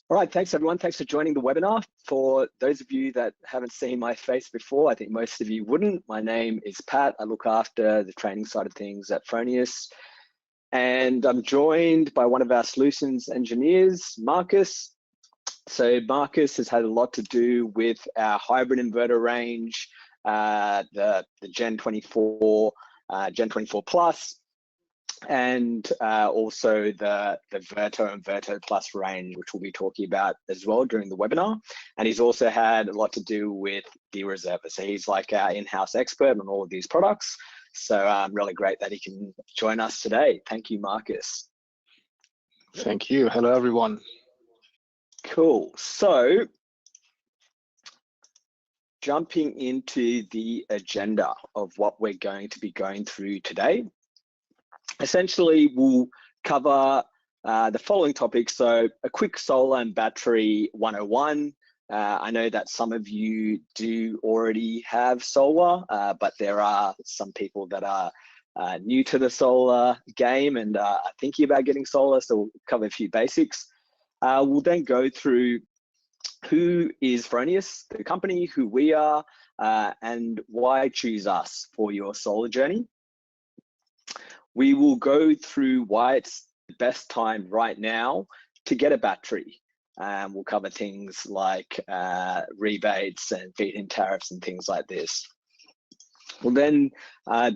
All right, thanks everyone. Thanks for joining the webinar. For those of you that haven't seen my face before, I think most of you wouldn't. My name is Pat. I look after the training side of things at Fronius. And I'm joined by one of our solutions engineers, Marcus. So Marcus has had a lot to do with our hybrid inverter range, the Gen 24, Gen 24 Plus, and also the Verto and Verto Plus range, which we'll be talking about as well during the webinar. And he's also had a lot to do with the Reserva. So he's like our in-house expert on all of these products. So really great that he can join us today. Thank you, Marcus. Thank you. Hello, everyone. Cool. So jumping into the agenda of what we're going to be going through today. Essentially, we'll cover the following topics. So a quick solar and battery 101. I know that some of you do already have solar, but there are some people that are new to the solar game and are thinking about getting solar. So we'll cover a few basics. We'll then go through who is Fronius, the company, who we are, and why choose us for your solar journey. We will go through why it's the best time right now to get a battery. We'll cover things like rebates and feed-in tariffs and things like this. We'll then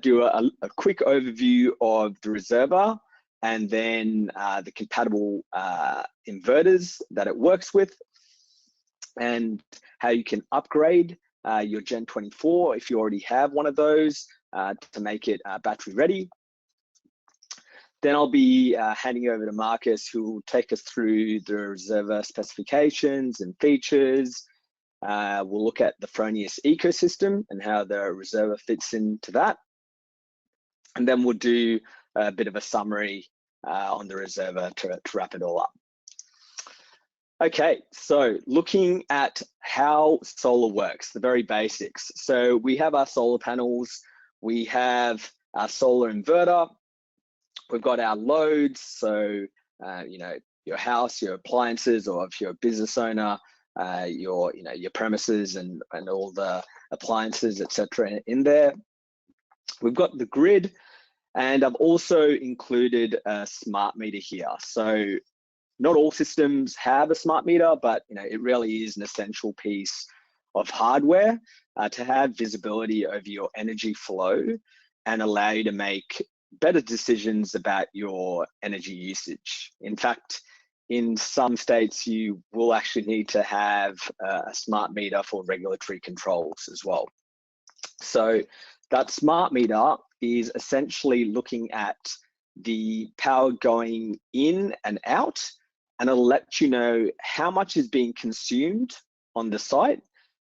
do a quick overview of the Reserva and then the compatible inverters that it works with and how you can upgrade your Gen 24 if you already have one of those to make it battery ready. Then I'll be handing over to Marcus, who will take us through the Reserva specifications and features. We'll look at the Fronius ecosystem and how the Reserva fits into that. And then we'll do a bit of a summary on the Reserva to wrap it all up. Okay, so looking at how solar works, the very basics. So we have our solar panels, we have our solar inverter, we've got our loads, so you know, your house, your appliances, or if you're a business owner, your premises and all the appliances, etc. in there. We've got the grid, and I've also included a smart meter here. So not all systems have a smart meter, but you know, it really is an essential piece of hardware to have visibility over your energy flow and allow you to make better decisions about your energy usage. In fact, in some states, you will actually need to have a smart meter for regulatory controls as well. So that smart meter is essentially looking at the power going in and out, and it'll let you know how much is being consumed on the site,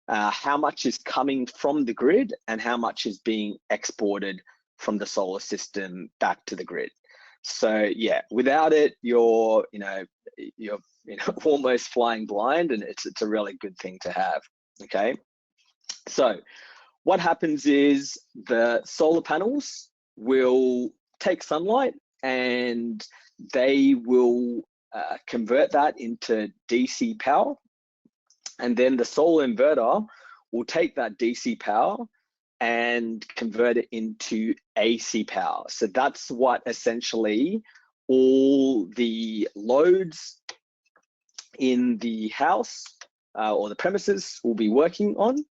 how much is coming from the grid, and how much is being exported from the solar system back to the grid. So yeah, without it, you're almost flying blind, and it's a really good thing to have. Okay, so what happens is the solar panels will take sunlight and they will convert that into DC power, and then the solar inverter will take that DC power and convert it into AC power. So that's what essentially all the loads in the house or the premises will be working on,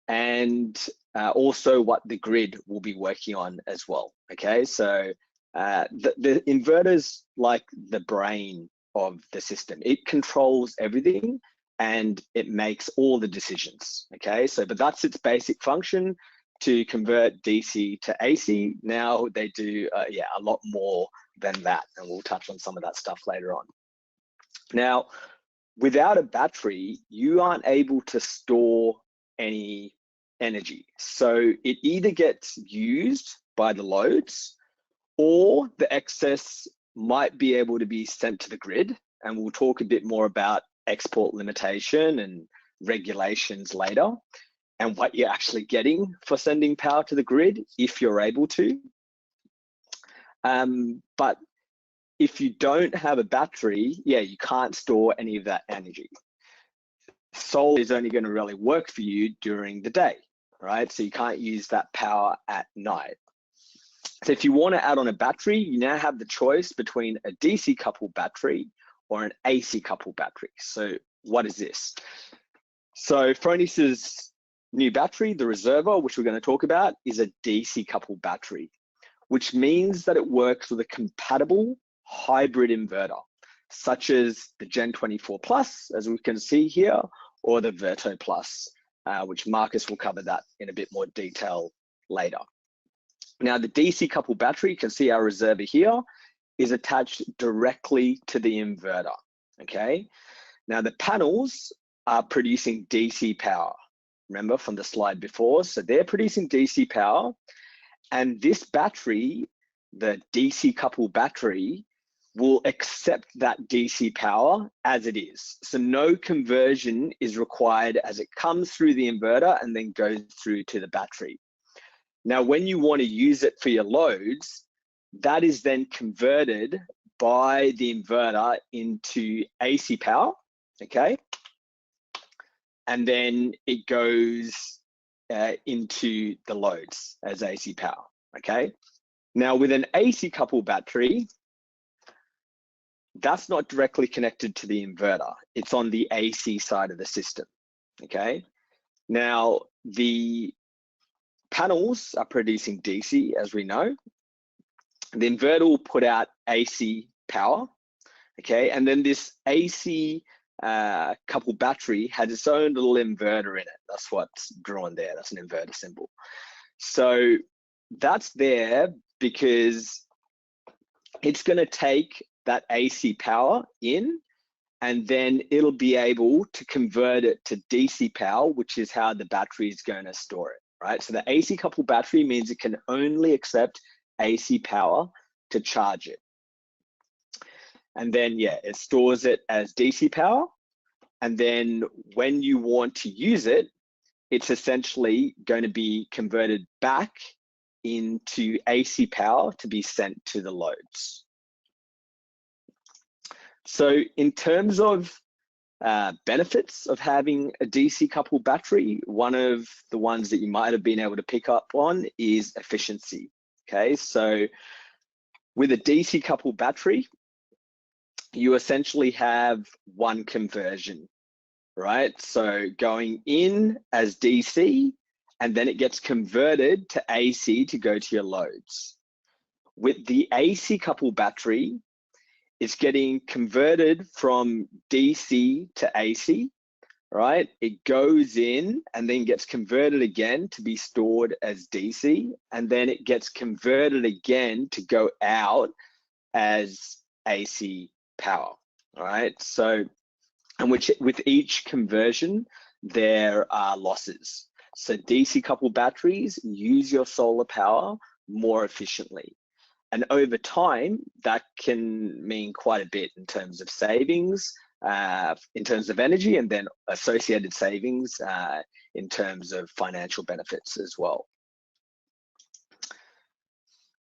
and also what the grid will be working on as well. Okay, so the inverter's like the brain of the system. It controls everything and it makes all the decisions. Okay, so but that's its basic function, to convert DC to AC. Now they do a lot more than that, and we'll touch on some of that stuff later on. Now, without a battery, you aren't able to store any energy. So it either gets used by the loads, or the excess might be able to be sent to the grid. And we'll talk a bit more about export limitation and regulations later, and what you're actually getting for sending power to the grid if you're able to. But if you don't have a battery, yeah, you can't store any of that energy. Solar is only going to really work for you during the day, right? So you can't use that power at night. So if you want to add on a battery, you now have the choice between a DC coupled battery or an AC coupled battery. So what is this? So Fronius's new battery, the Reserva, which we're going to talk about, is a DC coupled battery, which means that it works with a compatible hybrid inverter, such as the Gen 24 Plus, as we can see here, or the Verto Plus, which Marcus will cover that in a bit more detail later. Now, the DC coupled battery, you can see our Reserva here, is attached directly to the inverter, okay? Now, the panels are producing DC power, remember from the slide before, so they're producing DC power, and this battery, the DC coupled battery, will accept that DC power as it is. So no conversion is required as it comes through the inverter and then goes through to the battery. Now, when you want to use it for your loads, that is then converted by the inverter into AC power, okay? And then it goes into the loads as AC power, okay? Now, with an AC coupled battery, that's not directly connected to the inverter. It's on the AC side of the system, okay? Now, the panels are producing DC, as we know. The inverter will put out AC power, okay? And then this AC coupled battery has its own little inverter in it. That's what's drawn there. That's an inverter symbol. So that's there because it's going to take that AC power in, and then it'll be able to convert it to DC power, which is how the battery is going to store it, right? So the AC coupled battery means it can only accept AC power to charge it. And then, yeah, it stores it as DC power. And then when you want to use it, it's essentially going to be converted back into AC power to be sent to the loads. So in terms of benefits of having a DC coupled battery, one of the ones that you might have been able to pick up on is efficiency. Okay, so with a DC coupled battery, you essentially have one conversion, right? So going in as DC, and then it gets converted to AC to go to your loads. With the AC coupled battery, it's getting converted from DC to AC, right? It goes in and then gets converted again to be stored as DC, and then it gets converted again to go out as AC power, all right? So, and with each conversion, there are losses. So DC coupled batteries use your solar power more efficiently. And over time, that can mean quite a bit in terms of savings, in terms of energy, and then associated savings in terms of financial benefits as well.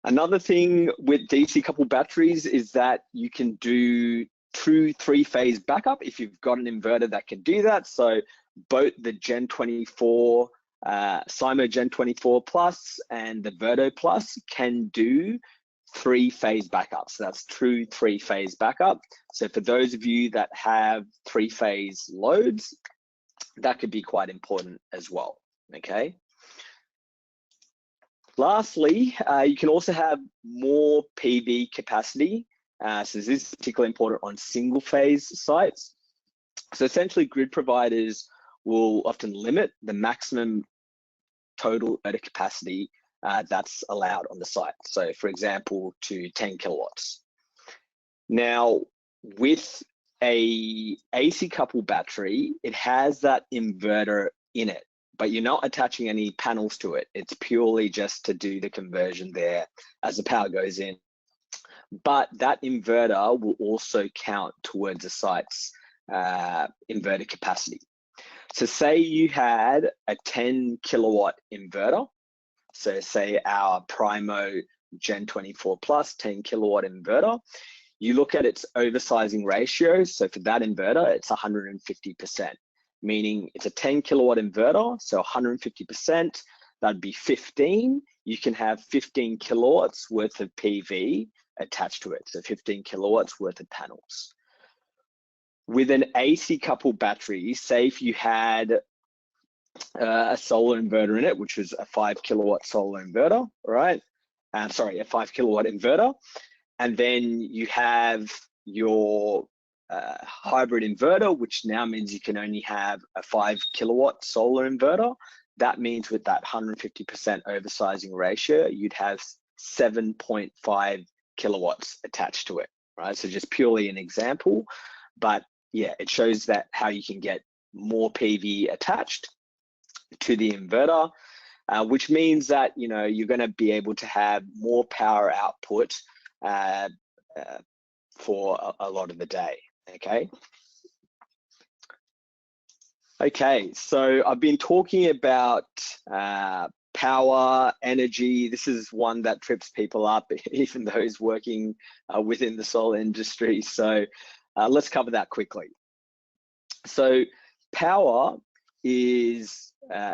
Another thing with DC coupled batteries is that you can do true three-phase backup if you've got an inverter that can do that. So both the Gen 24, Simo Gen 24 Plus and the Verto Plus can do three-phase backup. So that's true three-phase backup. So for those of you that have three-phase loads, that could be quite important as well, okay? Lastly, you can also have more PV capacity. So this is particularly important on single-phase sites. So essentially, grid providers will often limit the maximum total inverter capacity that's allowed on the site. So for example, to 10 kilowatts. Now, with a AC coupled battery, it has that inverter in it, but you're not attaching any panels to it. It's purely just to do the conversion there as the power goes in. But that inverter will also count towards the site's inverter capacity. So say you had a 10 kilowatt inverter. So say our Primo Gen 24 Plus 10 kilowatt inverter, you look at its oversizing ratio. So for that inverter, it's 150%, meaning it's a 10 kilowatt inverter. So 150%, that'd be 15. You can have 15 kilowatts worth of PV attached to it. So 15 kilowatts worth of panels. With an AC coupled battery, say if you had a solar inverter in it, which was a 5 kilowatt solar inverter, right? Sorry, a 5 kilowatt inverter. And then you have your hybrid inverter, which now means you can only have a 5 kilowatt solar inverter. That means with that 150% oversizing ratio, you'd have 7.5 kilowatts attached to it, right? So just purely an example, but yeah, it shows that how you can get more PV attached to the inverter, which means that, you know, you're going to be able to have more power output for a lot of the day. Okay, so I've been talking about power, energy. This is one that trips people up, even those working within the solar industry. So let's cover that quickly. So power is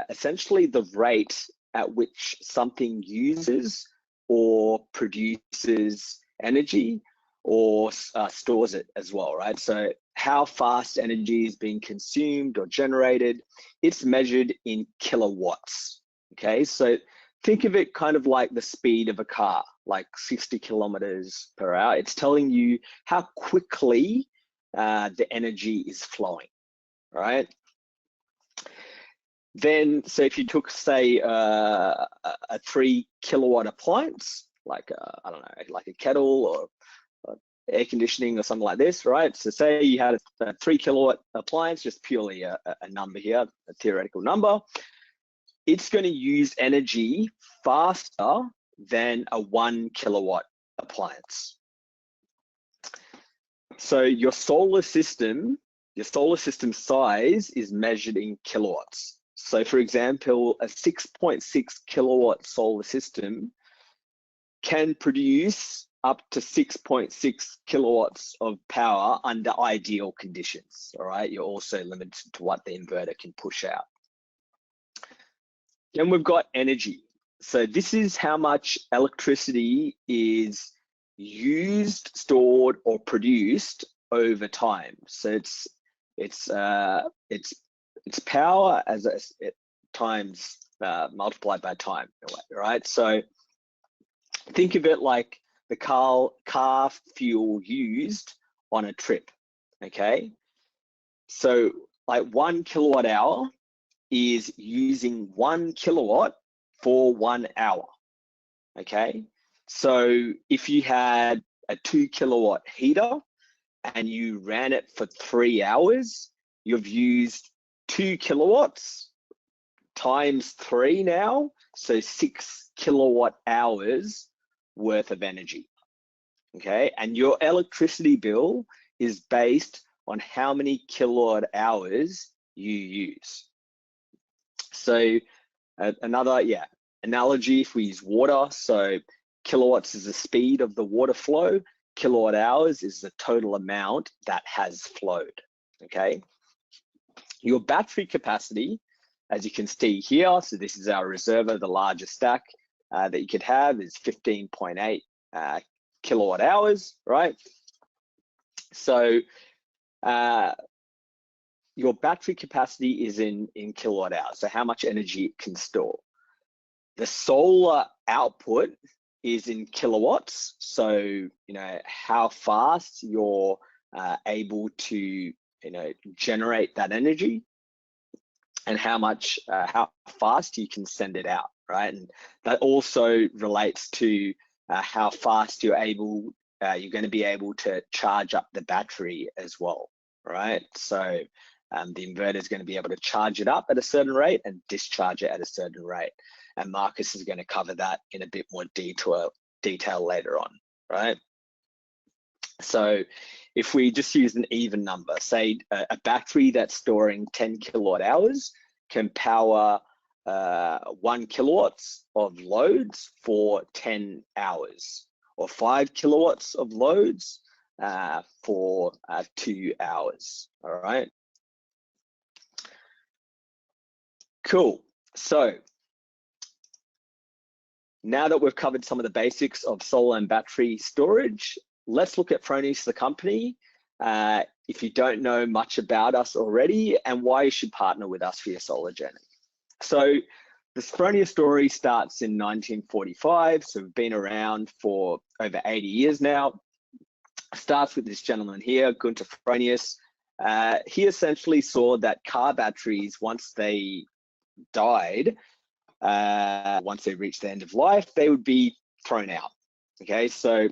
essentially the rate at which something uses or produces energy or stores it as well, right? So how fast energy is being consumed or generated, it's measured in kilowatts, okay? So think of it kind of like the speed of a car, like 60 kilometers per hour. It's telling you how quickly the energy is flowing, right? Then, so if you took, say, a 3 kilowatt appliance, like I don't know, like a kettle or air conditioning or something like this, right? So say you had a 3 kilowatt appliance, just purely a number here, a theoretical number. It's going to use energy faster than a 1 kilowatt appliance. So your solar system size is measured in kilowatts. So for example, a 6.6 kilowatt solar system can produce up to 6.6 kilowatts of power under ideal conditions, all right? You're also limited to what the inverter can push out. Then we've got energy. So this is how much electricity is used, stored, or produced over time. So it's power as times multiplied by time, right? So think of it like the car fuel used on a trip, okay? So like 1 kilowatt hour is using 1 kilowatt for 1 hour, okay? So if you had a 2 kilowatt heater and you ran it for 3 hours, you've used 2 kilowatts times 3 now, so 6 kilowatt hours worth of energy, okay? And your electricity bill is based on how many kilowatt hours you use. So another analogy, if we use water, so kilowatts is the speed of the water flow, kilowatt hours is the total amount that has flowed, okay? Your battery capacity, as you can see here, so this is our Reserva, the largest stack that you could have is 15.8 kilowatt hours, right? So your battery capacity is in kilowatt hours, so how much energy it can store. The solar output is in kilowatts, so you know how fast you're able to generate that energy, and how fast you can send it out, right? And that also relates to how fast you're going to be able to charge up the battery as well, right? So the inverter is going to be able to charge it up at a certain rate and discharge it at a certain rate. And Marcus is going to cover that in a bit more detail later on, right? So if we just use an even number, say a battery that's storing 10 kilowatt hours can power 1 kilowatts of loads for 10 hours, or 5 kilowatts of loads for 2 hours. All right. Cool. So now that we've covered some of the basics of solar and battery storage, let's look at Fronius, the company. If you don't know much about us already, and why you should partner with us for your solar journey. So the Fronius story starts in 1945, so we've been around for over 80 years now. Starts with this gentleman here, Gunther Fronius. He essentially saw that car batteries, once they died, once they reached the end of life, they would be thrown out. Okay, so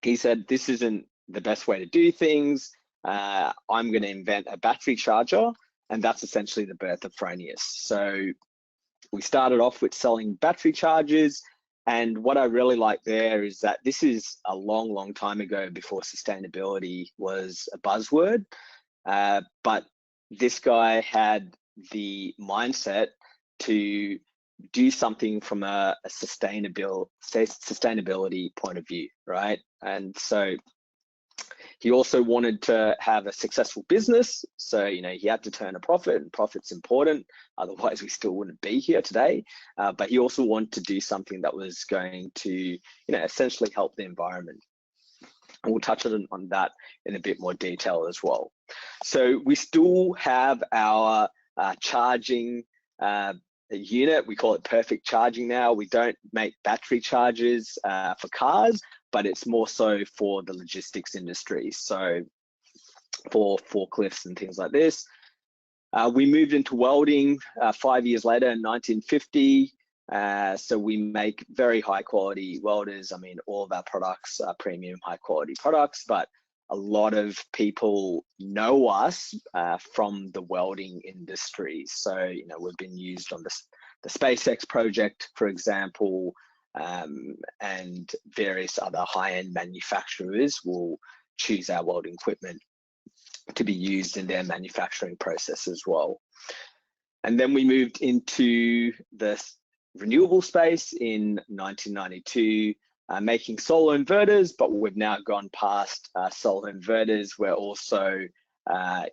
he said, this isn't the best way to do things. I'm going to invent a battery charger, and that's essentially the birth of Fronius. So we started off with selling battery chargers, and what I really like there is that this is a long, long time ago, before sustainability was a buzzword. But this guy had the mindset to do something from a sustainability point of view, right? And so he also wanted to have a successful business. So, you know, he had to turn a profit, and profit's important. Otherwise, we still wouldn't be here today. But he also wanted to do something that was going to, you know, essentially help the environment. And we'll touch on that in a bit more detail as well. So we still have our charging unit. We call it perfect charging now. We don't make battery chargers for cars, but it's more so for the logistics industry. So for forklifts and things like this. We moved into welding 5 years later in 1950. So we make very high quality welders. I mean, all of our products are premium high quality products, but a lot of people know us from the welding industry. So, you know, we've been used on the SpaceX project, for example, and various other high-end manufacturers will choose our welding equipment to be used in their manufacturing process as well. And then we moved into the renewable space in 1992, making solar inverters, but we've now gone past solar inverters. We're also,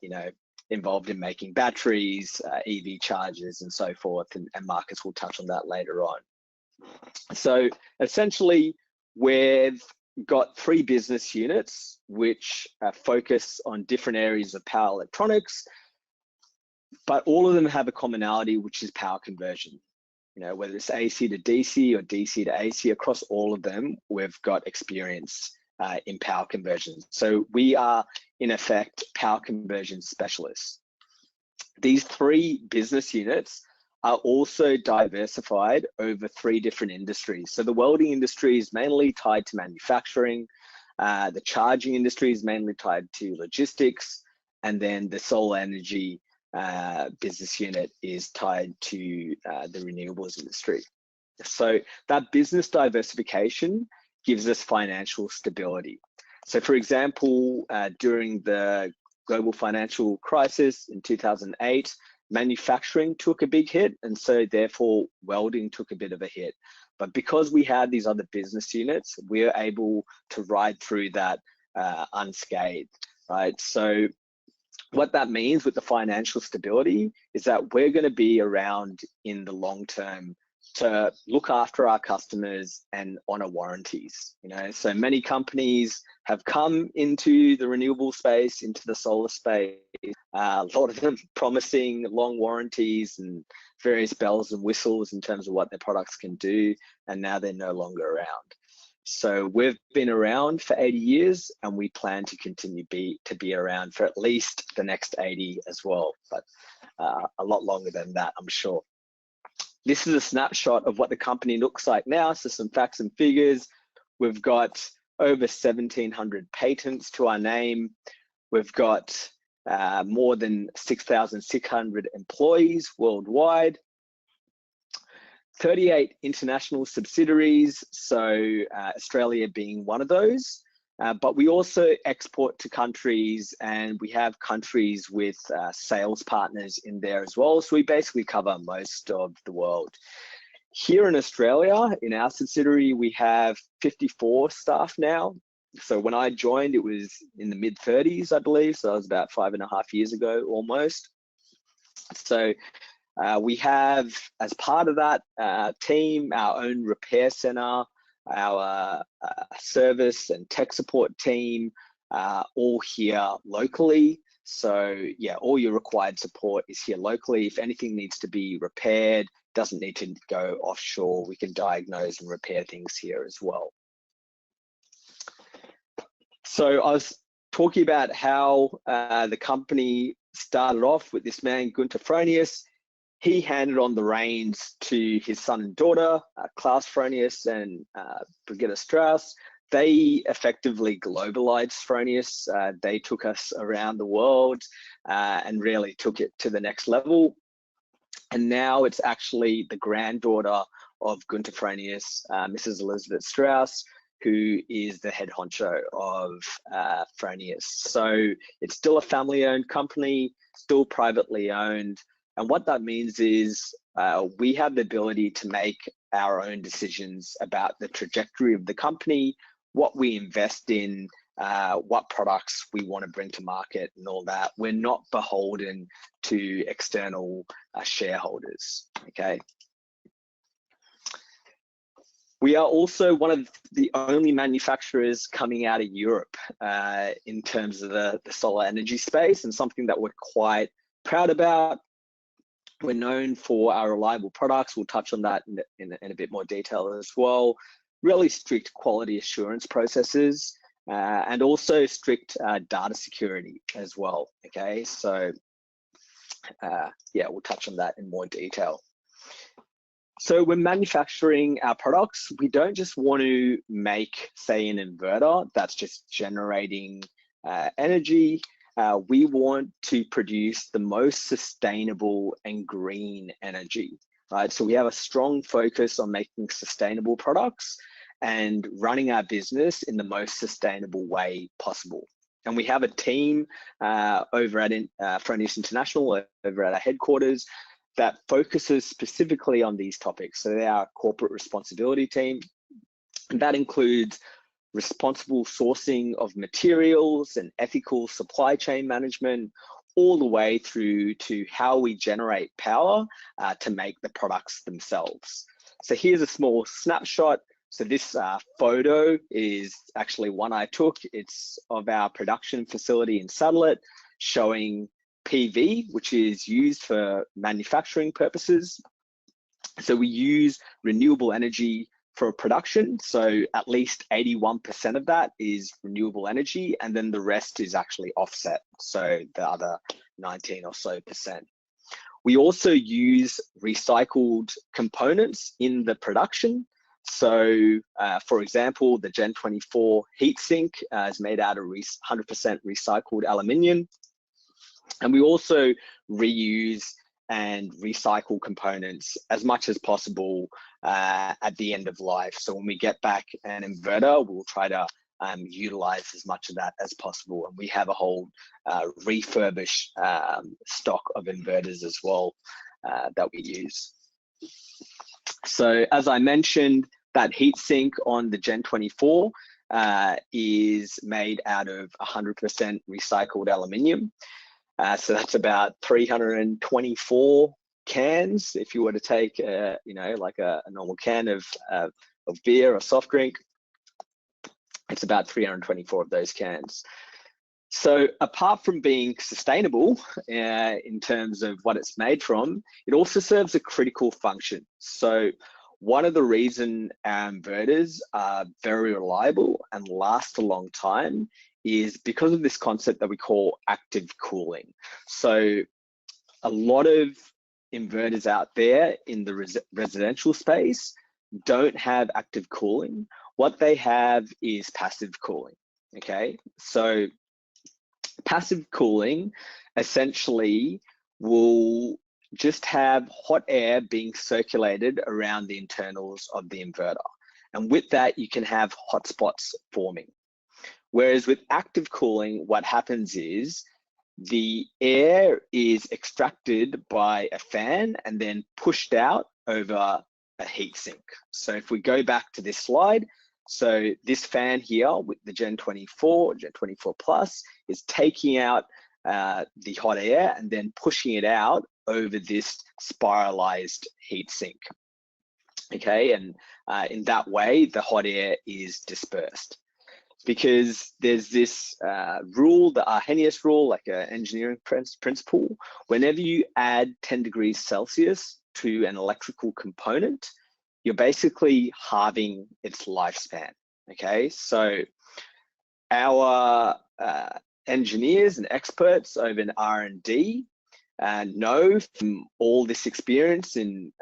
you know, involved in making batteries, EV chargers, and so forth. And Marcus will touch on that later on. So essentially, we've got 3 business units which focus on different areas of power electronics, but all of them have a commonality, which is power conversion. You know, whether it's AC to DC or DC to AC, across all of them, we've got experience in power conversion. So we are, in effect, power conversion specialists. These 3 business units are also diversified over 3 different industries. So the welding industry is mainly tied to manufacturing, the charging industry is mainly tied to logistics, and then the solar energy business unit is tied to the renewables industry. So that business diversification gives us financial stability. So for example, during the global financial crisis in 2008, manufacturing took a big hit, and so therefore welding took a bit of a hit. But because we had these other business units, we are able to ride through that unscathed, right? So what that means with the financial stability is that we're going to be around in the long term to look after our customers and honor warranties. You know, so many companies have come into the renewable space, into the solar space, a lot of them promising long warranties and various bells and whistles in terms of what their products can do, and now they're no longer around. So we've been around for 80 years, and we plan to continue to be around for at least the next 80 as well, but a lot longer than that, I'm sure. This is a snapshot of what the company looks like now. So some facts and figures. We've got over 1,700 patents to our name. We've got more than 6,600 employees worldwide. 38 international subsidiaries, so Australia being one of those. But we also export to countries, and we have countries with sales partners in there as well. So we basically cover most of the world. Here in Australia, in our subsidiary, we have 54 staff now. So when I joined, it was in the mid 30s, I believe. So that was about 5.5 years ago, almost. So we have, as part of that team, our own repair center, our service and tech support team, all here locally. So yeah, all your required support is here locally. If anything needs to be repaired, doesn't need to go offshore, we can diagnose and repair things here as well. So I was talking about how the company started off with this man, Gunther Fronius. He handed on the reins to his son and daughter, Klaus Fronius and Brigitte Strauss. They effectively globalized Fronius. They took us around the world and really took it to the next level. And now it's actually the granddaughter of Gunther Fronius, Mrs. Elizabeth Strauss, who is the head honcho of Fronius. So it's still a family-owned company, still privately owned. And what that means is we have the ability to make our own decisions about the trajectory of the company, what we invest in, what products we want to bring to market and all that. We're not beholden to external shareholders, okay? We are also one of the only manufacturers coming out of Europe in terms of the solar energy space, and something that we're quite proud about. We're known for our reliable products. We'll touch on that in a bit more detail as well. Really strict quality assurance processes and also strict data security as well, okay? So yeah, we'll touch on that in more detail. So when manufacturing our products, we don't just want to make, say, an inverter that's just generating energy. We want to produce the most sustainable and green energy, right? So we have a strong focus on making sustainable products and running our business in the most sustainable way possible. And we have a team over at Fronius International, over at our headquarters, that focuses specifically on these topics. So they are our corporate responsibility team. And that includes responsible sourcing of materials and ethical supply chain management, all the way through to how we generate power to make the products themselves. So here's a small snapshot. So this photo is actually one I took. It's of our production facility in Satellite, showing PV, which is used for manufacturing purposes. So we use renewable energy for production. So at least 81% of that is renewable energy, and then the rest is actually offset. So the other 19 or so percent. We also use recycled components in the production. So for example, the Gen 24 heatsink is made out of 100% recycled aluminium. And we also reuse and recycle components as much as possible at the end of life. So when we get back an inverter, we'll try to utilize as much of that as possible. And we have a whole refurbished stock of inverters as well that we use. So as I mentioned, that heatsink on the Gen 24 is made out of 100% recycled aluminium. So that's about 324 cans. If you were to take, you know, like a normal can of beer or soft drink, it's about 324 of those cans. So apart from being sustainable in terms of what it's made from, it also serves a critical function. So one of the reasons our inverters are very reliable and last a long time is because of this concept that we call active cooling. So a lot of inverters out there in the residential space don't have active cooling. What they have is passive cooling, okay? So passive cooling essentially will just have hot air being circulated around the internals of the inverter. And with that, you can have hot spots forming. Whereas with active cooling, what happens is the air is extracted by a fan and then pushed out over a heat sink. So if we go back to this slide, So this fan here with the Gen 24, Gen 24 Plus is taking out the hot air and then pushing it out over this spiralized heatsink. Okay, and in that way, the hot air is dispersed. Because there's this rule, the Arrhenius rule, like an engineering principle. Whenever you add 10 degrees Celsius to an electrical component, you're basically halving its lifespan. Okay, so our engineers and experts over in R&D know from all this experience in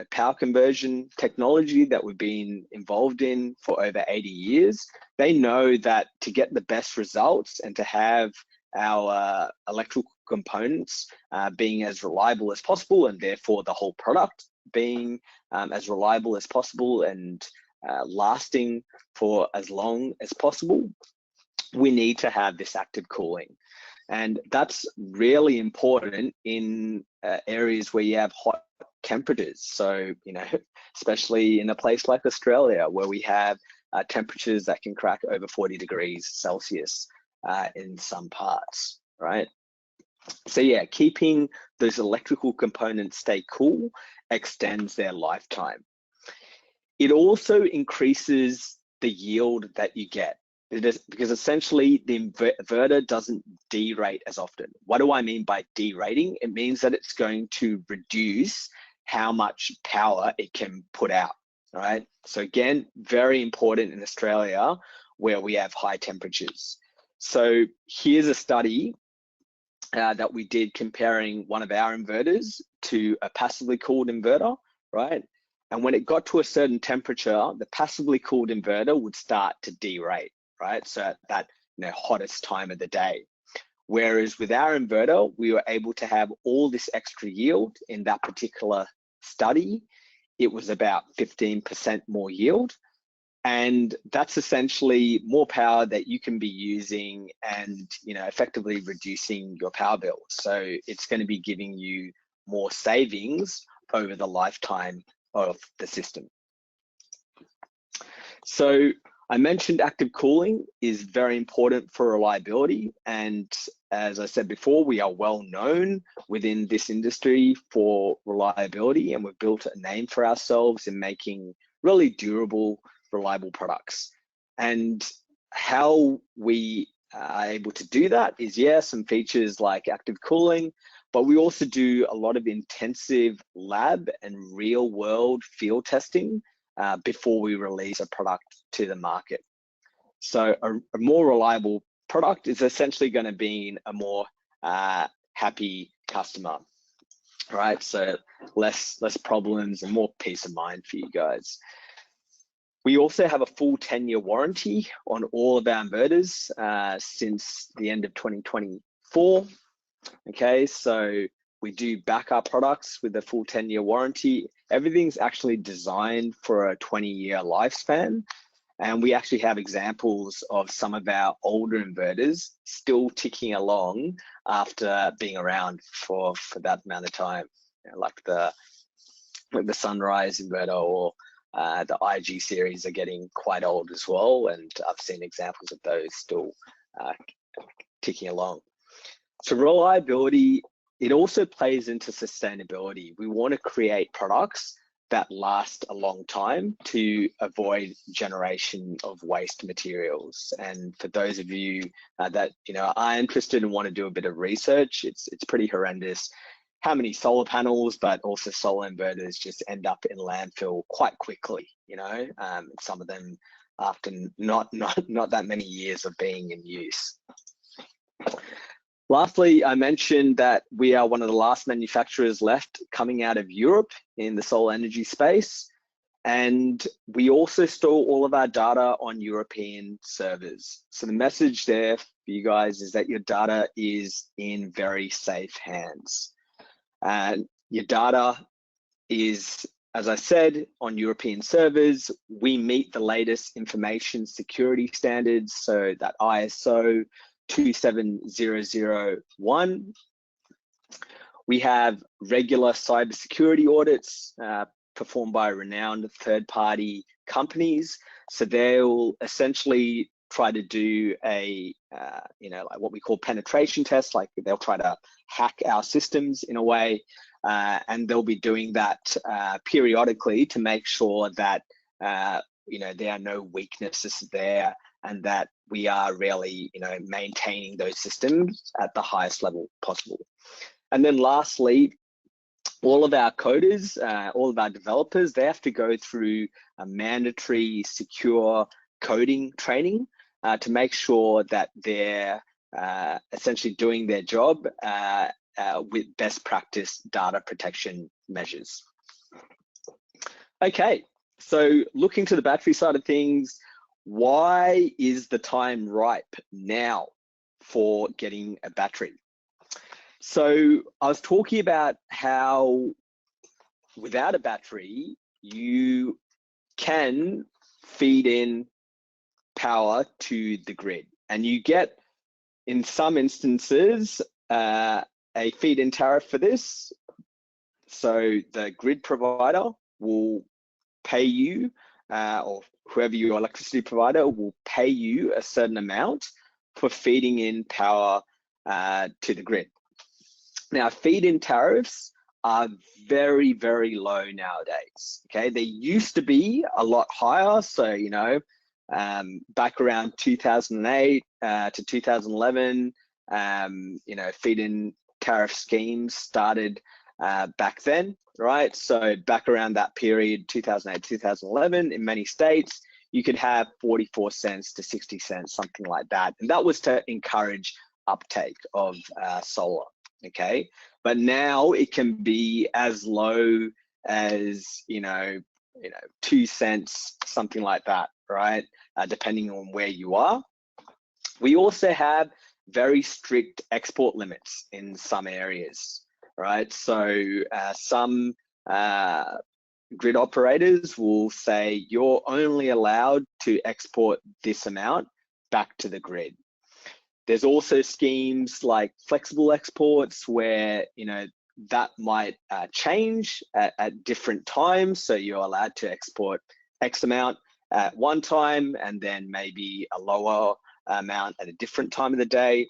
power conversion technology that we've been involved in for over 80 years. They know that to get the best results and to have our electrical components being as reliable as possible, and therefore the whole product being as reliable as possible and lasting for as long as possible, we need to have this active cooling. And that's really important in areas where you have hot temperatures. So, especially in a place like Australia, where we have temperatures that can crack over 40 degrees Celsius in some parts, right? So yeah, keeping those electrical components stay cool extends their lifetime. It also increases the yield that you get. Because essentially the inverter doesn't derate as often. What do I mean by derating? It means that it's going to reduce how much power it can put out, all right? So again, very important in Australia where we have high temperatures. So here's a study that we did comparing one of our inverters to a passively cooled inverter, right? And when it got to a certain temperature, the passively cooled inverter would start to derate, right? So at that hottest time of the day. Whereas with our inverter, we were able to have all this extra yield in that particular study. It was about 15% more yield. And that's essentially more power that you can be using and effectively reducing your power bill. So it's going to be giving you more savings over the lifetime of the system. So I mentioned active cooling is very important for reliability. And as I said before, we are well known within this industry for reliability, and we've built a name for ourselves in making really durable, reliable products. And how we are able to do that is, some features like active cooling, but we also do a lot of intensive lab and real world field testing before we release a product to the market. So a more reliable product is essentially going to be a more happy customer, right? So less problems and more peace of mind for you guys. We also have a full 10-year warranty on all of our inverters since the end of 2024. Okay, so we do backup products with a full 10-year warranty. Everything's actually designed for a 20-year lifespan. And we actually have examples of some of our older inverters still ticking along after being around for that amount of time, like the Sunrise inverter or the IG series are getting quite old as well. And I've seen examples of those still ticking along. So reliability, it also plays into sustainability. We want to create products that last a long time to avoid generation of waste materials. And for those of you that are interested and want to do a bit of research, it's pretty horrendous how many solar panels, but also solar inverters just end up in landfill quite quickly. Some of them after not that many years of being in use. Lastly, I mentioned that we are one of the last manufacturers left coming out of Europe in the solar energy space. And we also store all of our data on European servers. So the message there for you guys is that your data is in very safe hands. And your data is, as I said, on European servers. We meet the latest information security standards, so that ISO 27001. We have regular cybersecurity audits performed by renowned third-party companies. So they'll essentially try to do a, like what we call penetration tests, like they'll try to hack our systems in a way, and they'll be doing that periodically to make sure that, there are no weaknesses there and that we are really, maintaining those systems at the highest level possible. And then lastly, all of our coders, all of our developers, they have to go through a mandatory secure coding training to make sure that they're essentially doing their job with best practice data protection measures. Okay, so looking to the battery side of things, why is the time ripe now for getting a battery? So I was talking about how without a battery, you can feed in power to the grid, and you get, in some instances, a feed-in tariff for this. So the grid provider will pay you, or whoever your electricity provider will pay you a certain amount for feeding in power to the grid. Now, feed-in tariffs are very, very low nowadays. Okay, they used to be a lot higher. So, back around 2008 to 2011, feed-in tariff schemes started back then, right? So back around that period, 2008, 2011, in many states, you could have 44 cents to 60 cents, something like that. And that was to encourage uptake of solar, okay? But now it can be as low as, 2 cents, something like that, right? Depending on where you are. We also have very strict export limits in some areas, right? So some grid operators will say you're only allowed to export this amount back to the grid. There's also schemes like flexible exports where, that might change at different times. So you're allowed to export X amount at one time and then maybe a lower amount at a different time of the day.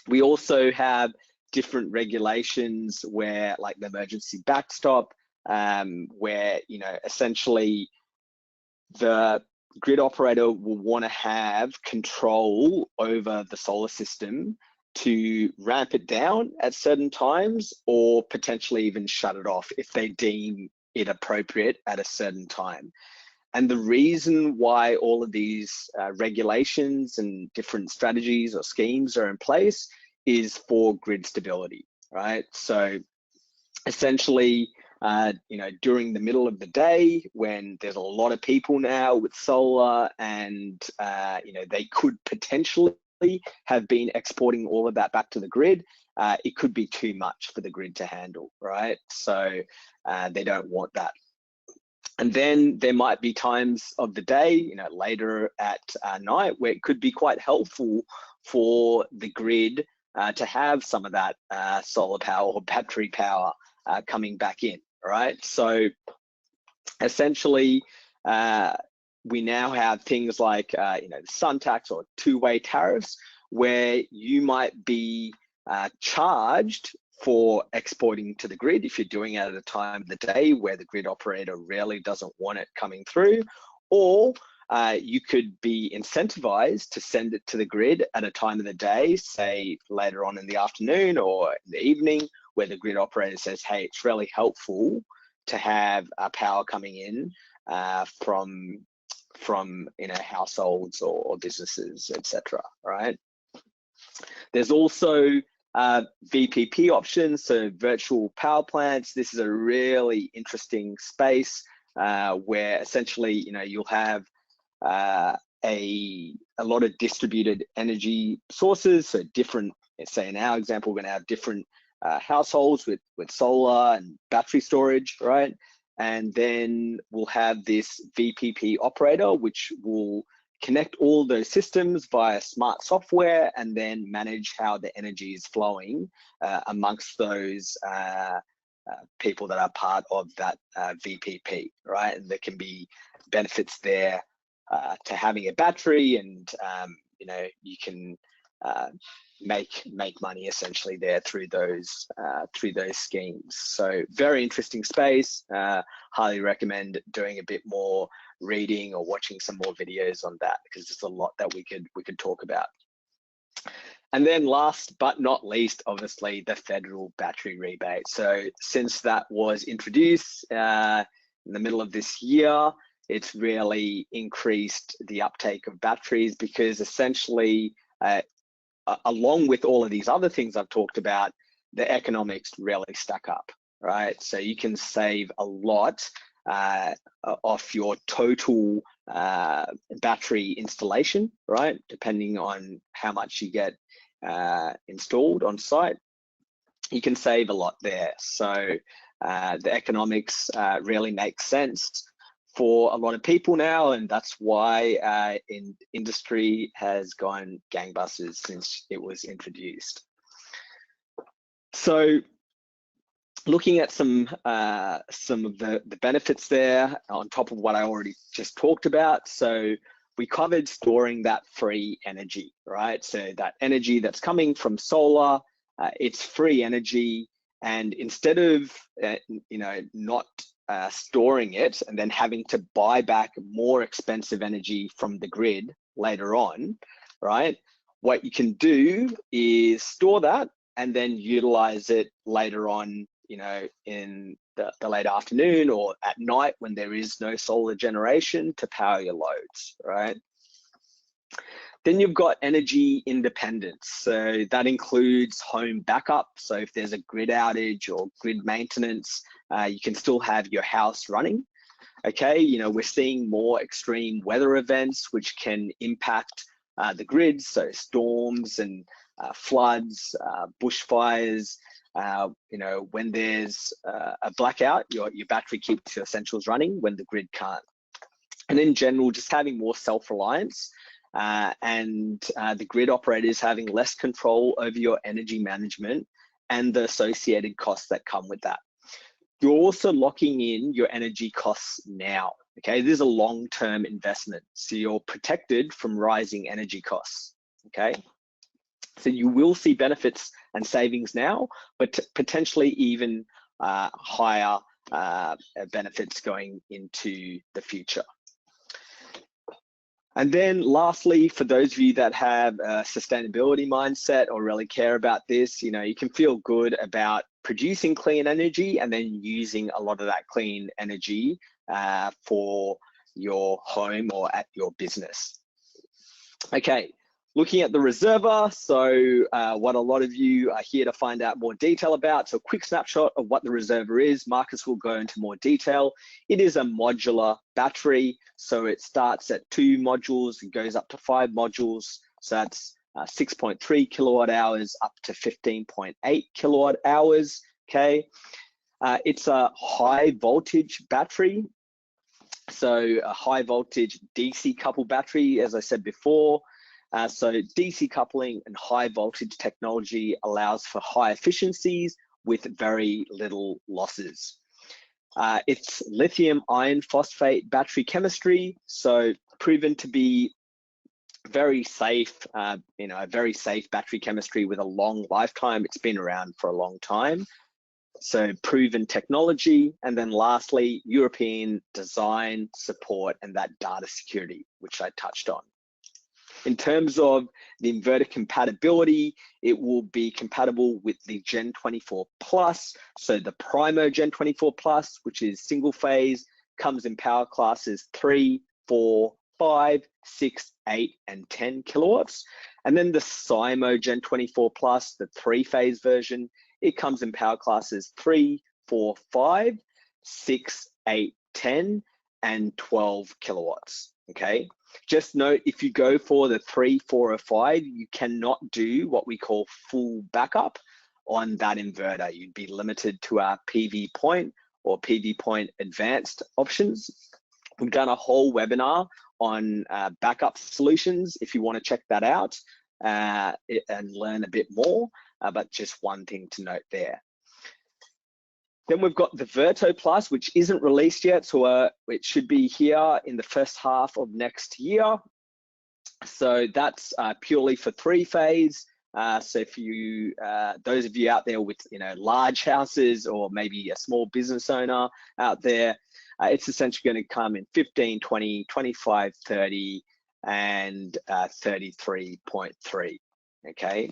We also have different regulations where, like the emergency backstop, where, essentially the grid operator will want to have control over the solar system to ramp it down at certain times or potentially even shut it off if they deem it appropriate at a certain time. And the reason why all of these regulations and different strategies or schemes are in place is for grid stability, right? So essentially, during the middle of the day when there's a lot of people now with solar and, they could potentially have been exporting all of that back to the grid, it could be too much for the grid to handle, right? So they don't want that. And then there might be times of the day, later at night, where it could be quite helpful for the grid to have some of that solar power or battery power coming back in, right? So essentially, we now have things like, the sun tax or two-way tariffs, where you might be charged for exporting to the grid if you're doing it at a time of the day where the grid operator really doesn't want it coming through, or you could be incentivized to send it to the grid at a time of the day, say later on in the afternoon or in the evening, where the grid operator says, hey, it's really helpful to have power coming in from households or businesses, etc. Right? There's also VPP options, so virtual power plants. This is a really interesting space where essentially, you'll have a lot of distributed energy sources. So different, say in our example, we're going to have different households with solar and battery storage, right? And then we'll have this VPP operator, which will connect all those systems via smart software and then manage how the energy is flowing amongst those people that are part of that VPP, right? And there can be benefits there to having a battery, and you know, you can make money essentially there through those schemes. So very interesting space. Highly recommend doing a bit more reading or watching some more videos on that, because there's a lot that we could talk about. And then last but not least, obviously, the federal battery rebate. So since that was introduced in the middle of this year, it's really increased the uptake of batteries, because essentially, along with all of these other things I've talked about, the economics really stack up, right? So you can save a lot off your total battery installation, right? Depending on how much you get installed on site, you can save a lot there. So the economics really make sense for a lot of people now, and that's why industry has gone gangbusters since it was introduced. So looking at some of the benefits there on top of what I already just talked about. So we covered storing that free energy, right? So that energy that's coming from solar, it's free energy, and instead of you know, not storing it and then having to buy back more expensive energy from the grid later on, right? What you can do is store that and then utilize it later on, you know, in the late afternoon or at night when there is no solar generation to power your loads, right? Then you've got energy independence. So that includes home backup. So if there's a grid outage or grid maintenance, you can still have your house running. Okay, you know, we're seeing more extreme weather events which can impact the grid. So storms and floods, bushfires. You know, when there's a blackout, your battery keeps your essentials running when the grid can't. And in general, just having more self-reliance and the grid operators having less control over your energy management and the associated costs that come with that. You're also locking in your energy costs now. Okay, this is a long-term investment, so you're protected from rising energy costs. Okay, so you will see benefits and savings now, but potentially even higher benefits going into the future. And then lastly, for those of you that have a sustainability mindset or really care about this, you know, you can feel good about producing clean energy and then using a lot of that clean energy for your home or at your business. Okay, looking at the Reserva, so what a lot of you are here to find out more detail about. So a quick snapshot of what the Reserva is. Marcus will go into more detail. It is a modular battery. So it starts at 2 modules and goes up to 5 modules. So that's 6.3 kilowatt hours up to 15.8 kilowatt hours. Okay, it's a high voltage battery. So a high voltage DC coupled battery, as I said before. So DC coupling and high voltage technology allows for high efficiencies with very little losses. It's lithium iron phosphate battery chemistry, so proven to be very safe, you know, a very safe battery chemistry with a long lifetime. It's been around for a long time. So proven technology, and then lastly, European design, support, and that data security, which I touched on. In terms of the inverter compatibility, it will be compatible with the Gen 24 Plus. So the Primo Gen 24 Plus, which is single phase, comes in power classes 3, 4, 5, 6, 8, and 10 kilowatts. And then the Simo Gen 24 Plus, the 3-phase version, it comes in power classes 3, 4, 5, 6, 8, 10, and 12 kilowatts. Okay. Just note, if you go for the 3, 4, or 5, you cannot do what we call full backup on that inverter. You'd be limited to our PV Point or PV Point Advanced options. We've done a whole webinar on backup solutions if you want to check that out and learn a bit more, but just one thing to note there. Then we've got the Verto Plus, which isn't released yet, so it should be here in the first half of next year. So that's purely for three-phase. So if you, those of you out there with large houses, or maybe a small business owner out there, it's essentially going to come in 15, 20, 25, 30, and 33.3. Okay.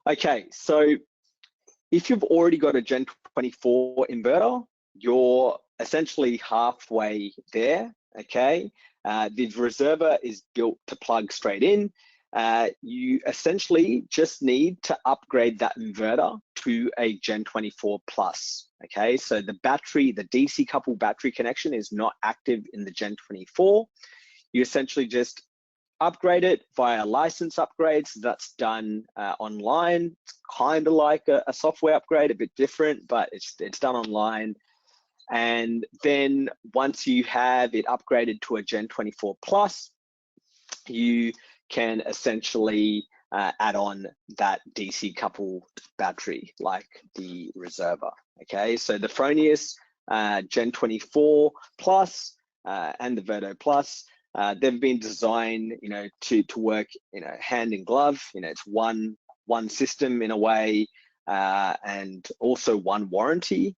Okay. So if you've already got a Gen 24 inverter, you're essentially halfway there. Okay. The Reserva is built to plug straight in. You essentially just need to upgrade that inverter to a Gen 24 Plus. Okay, so the battery, the DC coupled battery connection is not active in the Gen 24. You essentially just upgrade it via license upgrades. That's done online. It's kind of like a software upgrade, a bit different, but it's done online. And then once you have it upgraded to a Gen 24 Plus, you can essentially add on that DC coupled battery like the Reserva. Okay, so the Fronius Gen 24 Plus and the Verto Plus, they've been designed, to work, hand in glove. It's one system in a way, and also one warranty.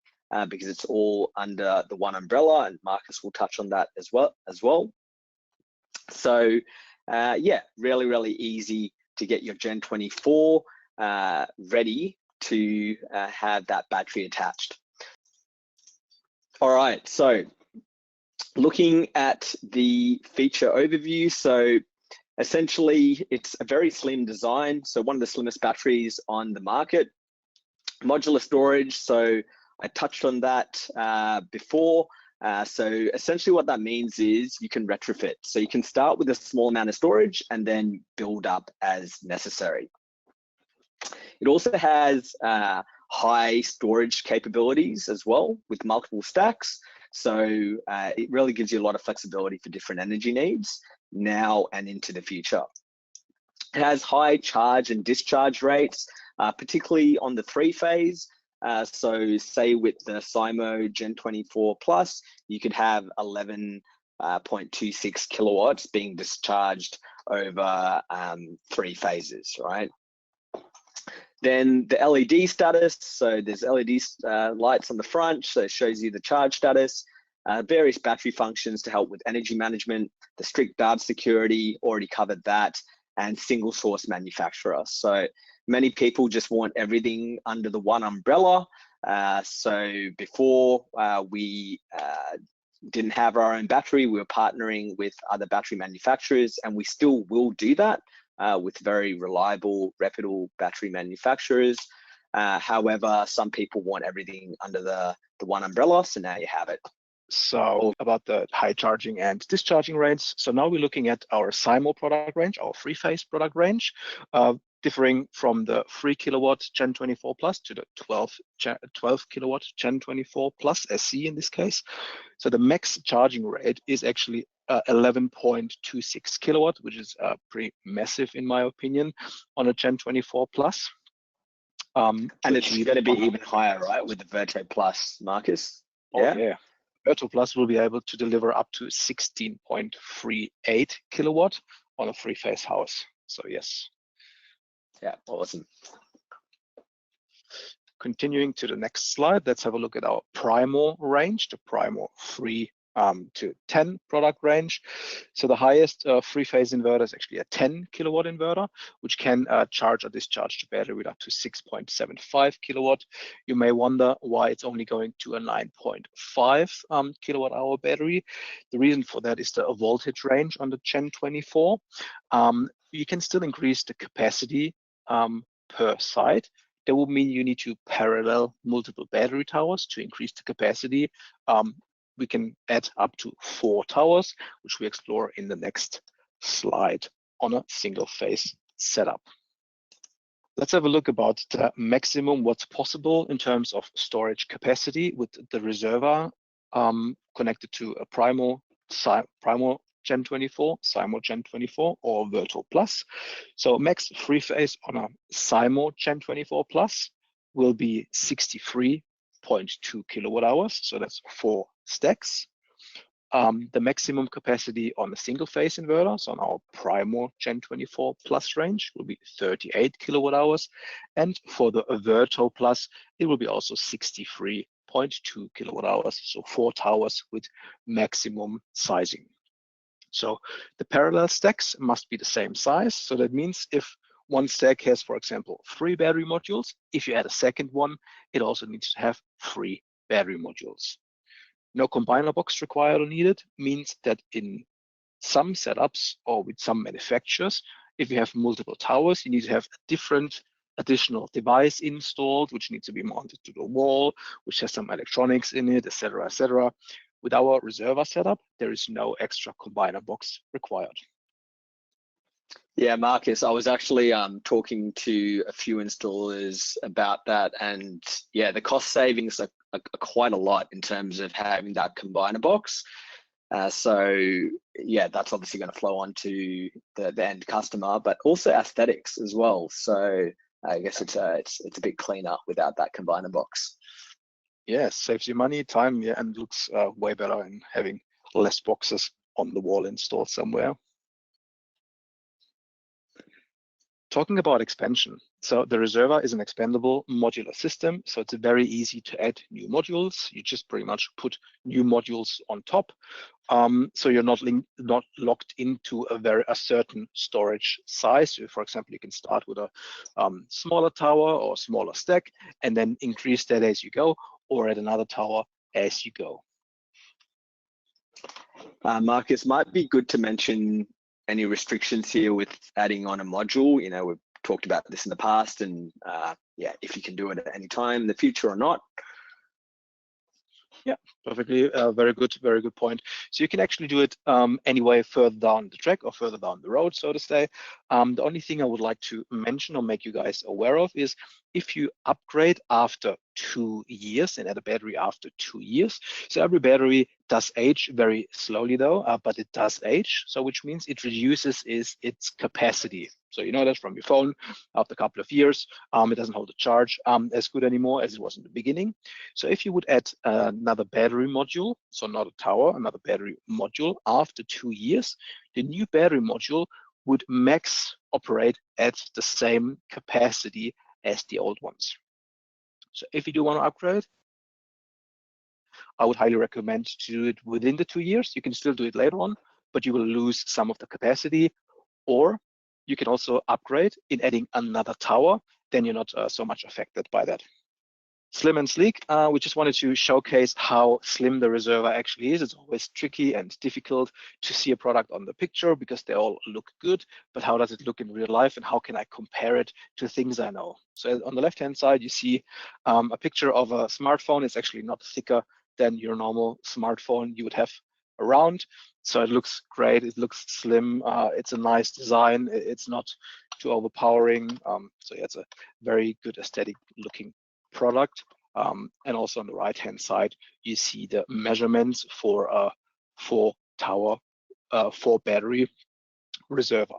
Because it's all under the one umbrella, and Marcus will touch on that as well. So yeah, really easy to get your Gen 24 ready to have that battery attached. All right, so looking at the feature overview, so essentially it's a very slim design, so one of the slimmest batteries on the market. Modular storage, so I touched on that before. So essentially what that means is you can retrofit. So you can start with a small amount of storage and then build up as necessary. It also has high storage capabilities as well with multiple stacks. So it really gives you a lot of flexibility for different energy needs now and into the future. It has high charge and discharge rates, particularly on the three-phase. So say with the Simo Gen 24 Plus, you could have 11.26 kilowatts being discharged over 3 phases, right? Then the LED status, so there's LED lights on the front, so it shows you the charge status, various battery functions to help with energy management, the strict data security, already covered that, and single source manufacturer. So many people just want everything under the one umbrella. So before we didn't have our own battery, we were partnering with other battery manufacturers, and we still will do that with very reliable, reputable battery manufacturers. However, some people want everything under the one umbrella, so now you have it. So about the high charging and discharging rates. So now we're looking at our Simo product range, our three-phase product range, differing from the 3 kilowatt Gen 24 Plus to the 12 kilowatt Gen 24 Plus SC in this case. So the max charging rate is actually 11.26 kilowatt, which is pretty massive in my opinion on a Gen 24 Plus. And it's going to be even higher, right, with the Verto Plus, Marcus? Yeah. Oh, yeah. Verto Plus will be able to deliver up to 16.38 kilowatt on a three-phase house. So yes. Yeah, awesome. Continuing to the next slide, let's have a look at our Primo range, the Primo 3 to 10 product range. So the highest three-phase inverter is actually a 10 kilowatt inverter, which can charge or discharge the battery with up to 6.75 kilowatt. You may wonder why it's only going to a 9.5 kilowatt hour battery. The reason for that is the voltage range on the Gen 24. You can still increase the capacity per site. That would mean you need to parallel multiple battery towers to increase the capacity. We can add up to 4 towers, which we explore in the next slide on a single phase setup. Let's have a look about the maximum what's possible in terms of storage capacity with the Reserva connected to a Primo Gen 24, Simo Gen 24, or Verto Plus. So max three phase on a Simo Gen 24 Plus will be 63 0.2 kilowatt hours. So that's 4 stacks. The maximum capacity on a single phase inverter, so on our Primo Gen 24 Plus range, will be 38 kilowatt hours. And for the Averto Plus, it will be also 63.2 kilowatt hours. So 4 towers with maximum sizing. So the parallel stacks must be the same size. So that means if one stack has, for example, 3 battery modules, if you add a second one, it also needs to have 3 battery modules. No combiner box required or needed means that in some setups or with some manufacturers, if you have multiple towers, you need to have a different additional device installed, which needs to be mounted to the wall, which has some electronics in it, etc., etc. With our Reserva setup, there is no extra combiner box required. Yeah, Marcus, I was actually talking to a few installers about that, and yeah, the cost savings are quite a lot in terms of having that combiner box. So yeah, that's obviously going to flow on to the end customer, but also aesthetics as well. So I guess it's a bit cleaner without that combiner box. Yeah, saves you money, time, yeah, and looks way better in having less boxes on the wall installed somewhere. Talking about expansion, so the Reserva is an expandable modular system, so it's very easy to add new modules. You just pretty much put new modules on top, so you're not locked into a certain storage size. So for example, you can start with a smaller tower or smaller stack, and then increase that as you go, or add another tower as you go. Marcus, might be good to mention any restrictions here with adding on a module. You know, we've talked about this in the past, and yeah, if you can do it at any time in the future or not. Yeah, perfectly. Very good point. So you can actually do it anyway further down the track or further down the road, so to say. The only thing I would like to mention or make you guys aware of is if you upgrade after 2 years and add a battery after 2 years. So every battery does age very slowly though, but it does age. So which means it reduces its capacity. So you know that from your phone. After a couple of years, it doesn't hold the charge as good anymore as it was in the beginning. So if you would add another battery module, so not a tower, another battery module after 2 years, the new battery module would max operate at the same capacity as the old ones. So if you do want to upgrade, I would highly recommend to do it within the 2 years. You can still do it later on, but you will lose some of the capacity. Or you can also upgrade in adding another tower, then you're not so much affected by that. Slim and sleek, we just wanted to showcase how slim the Reserva actually is. It's always tricky and difficult to see a product on the picture because they all look good, but how does it look in real life and how can I compare it to things I know? So on the left-hand side, you see a picture of a smartphone. It's actually not thicker than your normal smartphone you would have around. So it looks great, it looks slim, it's a nice design, it's not too overpowering. So yeah, it's a very good aesthetic looking product. And also on the right hand side, you see the measurements for a 4 tower, 4 battery Reserva.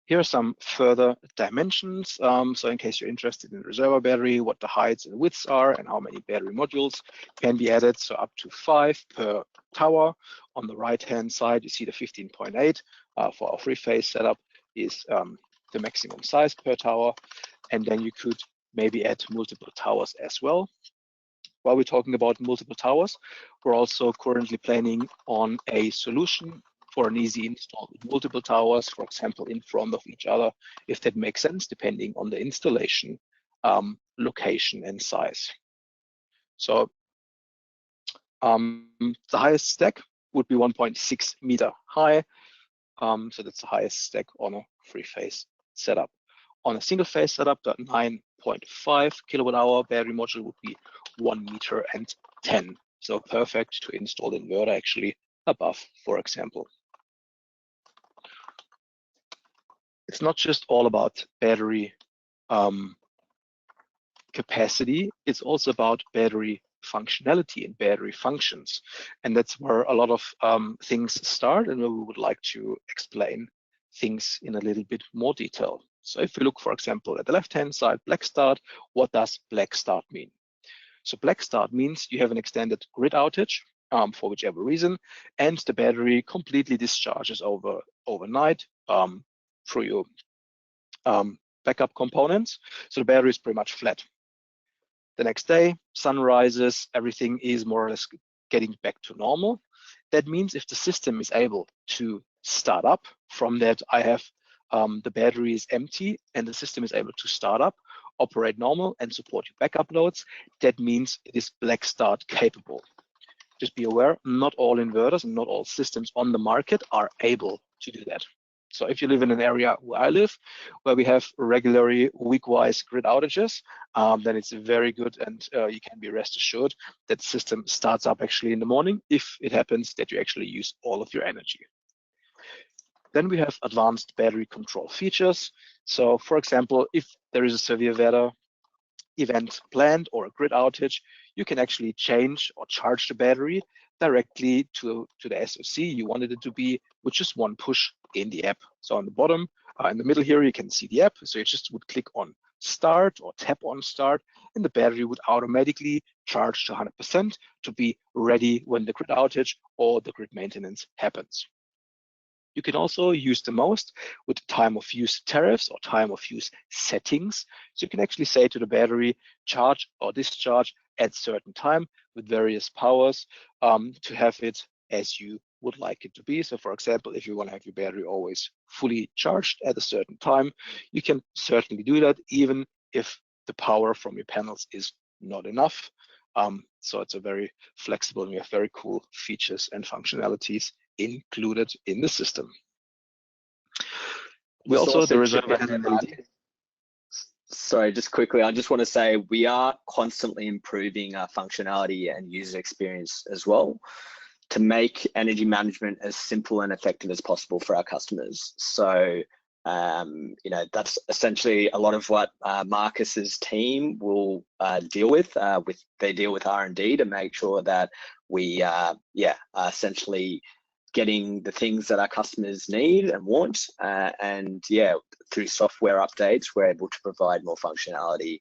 Here are some further dimensions. So in case you're interested in Reserva battery, what the heights and widths are and how many battery modules can be added. So up to 5 per tower. On the right hand side, you see the 15.8 for our 3-phase setup is the maximum size per tower. And then you could maybe add multiple towers as well. While we're talking about multiple towers, we're also currently planning on a solution for an easy install with multiple towers, for example, in front of each other, if that makes sense, depending on the installation, location and size. So the highest stack would be 1.6 meter high. So that's the highest stack on a 3-phase setup. On a single phase setup, the 9.5 kilowatt hour battery module would be 1 meter and 10. So perfect to install the inverter actually above, for example. It's not just all about battery capacity, it's also about battery functionality and battery functions. And that's where a lot of things start and where we would like to explain things in a little bit more detail. So if we look, for example, at the left-hand side, black start, what does black start mean? So black start means you have an extended grid outage for whichever reason, and the battery completely discharges overnight through your backup components. So the battery is pretty much flat. The next day, sun rises, everything is more or less getting back to normal. That means if the system is able to start up, from that I have the battery is empty and the system is able to start up, operate normal and support your backup loads, that means it is black start capable. Just be aware, not all inverters and not all systems on the market are able to do that. So if you live in an area where I live, where we have regularly week-wise grid outages, then it's very good, and you can be rest assured that the system starts up actually in the morning if it happens that you actually use all of your energy. Then we have advanced battery control features. So for example, if there is a severe weather event planned or a grid outage, you can actually change or charge the battery directly to the SoC you wanted it to be with just one push in the app. So on the bottom, in the middle here, you can see the app. So you just would click on start or tap on start, and the battery would automatically charge to 100% to be ready when the grid outage or the grid maintenance happens. You can also use the most with time of use tariffs or time of use settings. So you can actually say to the battery, charge or discharge at certain time with various powers to have it as you would like it to be. So for example, if you want to have your battery always fully charged at a certain time, you can certainly do that, even if the power from your panels is not enough. So it's a very flexible, and we have very cool features and functionalities included in the system. We also the Reserva has an LED. Sorry, just quickly, I just want to say we are constantly improving our functionality and user experience as well to make energy management as simple and effective as possible for our customers. So, you know, that's essentially a lot of what Marcus's team will deal with. They deal with R&D to make sure that we, are essentially getting the things that our customers need and want, and yeah, through software updates, we're able to provide more functionality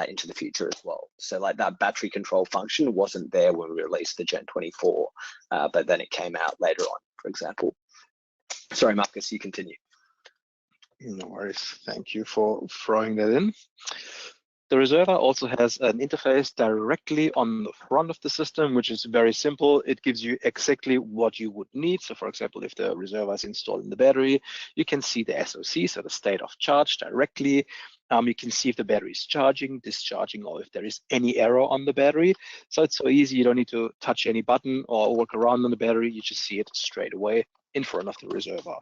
into the future as well. So like that battery control function wasn't there when we released the Gen 24, but then it came out later on, for example. Sorry, Marcus, you continue. No worries. Thank you for throwing that in. The Reserva also has an interface directly on the front of the system, which is very simple. It gives you exactly what you would need. So for example, if the Reserva is installed in the battery, you can see the SoC, so the state of charge directly. You can see if the battery is charging, discharging, or if there is any error on the battery. So it's so easy, you don't need to touch any button or work around on the battery. You just see it straight away in front of the Reserva.